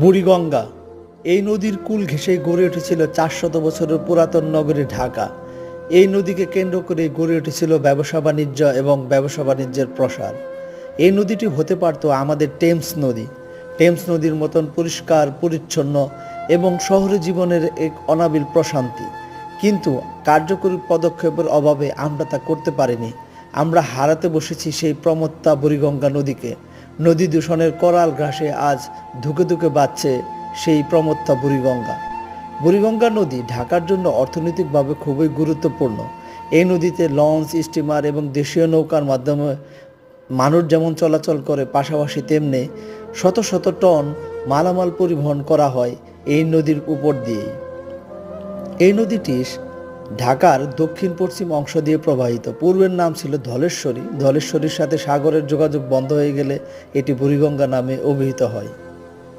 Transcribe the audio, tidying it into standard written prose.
বুড়িগঙ্গা এই নদীর কূল ঘেঁষেই গড়ে উঠেছিল 400 বছরের পুরাতন নগরী ঢাকা। এই নদীকে কেন্দ্র করে গড়ে উঠেছিল ব্যবসা বাণিজ্য এবং ব্যবসা বাণিজ্যের প্রসার। এই নদীটি হতে পারত আমাদের টেমস নদীর মতন পরিষ্কার পরিচ্ছন্ন এবং শহরে জীবনের এক অনাবিল প্রশান্তি। কিন্তু কার্যকরী পদক্ষেপের অভাবে আমরা তা করতে পারিনি। আমরা হারাতে বসেছি সেই প্রমত্তা বুড়িগঙ্গা নদীকে। নদী দূষণের করাল গ্রাসে আজ ধুকে ধুকে বাজছে সেই প্রমত্তা বুড়িগঙ্গা নদী ঢাকার জন্য অর্থনৈতিকভাবে খুবই গুরুত্বপূর্ণ। এই নদীতে লঞ্চ, স্টিমার এবং দেশীয় নৌকার মাধ্যমে মানুষ যেমন চলাচল করে, পাশাপাশি তেমনি শত শত টন মালামাল পরিবহন করা হয় এই নদীর উপর দিয়েই। এই নদীটি ঢাকার দক্ষিণ পশ্চিম অংশ দিয়ে প্রবাহিত। পূর্বের নাম ছিল ধলেশ্বরীর সাথে সাগরের যোগাযোগ বন্ধ হয়ে গেলে এটি বুড়িগঙ্গা নামে অভিহিত হয়।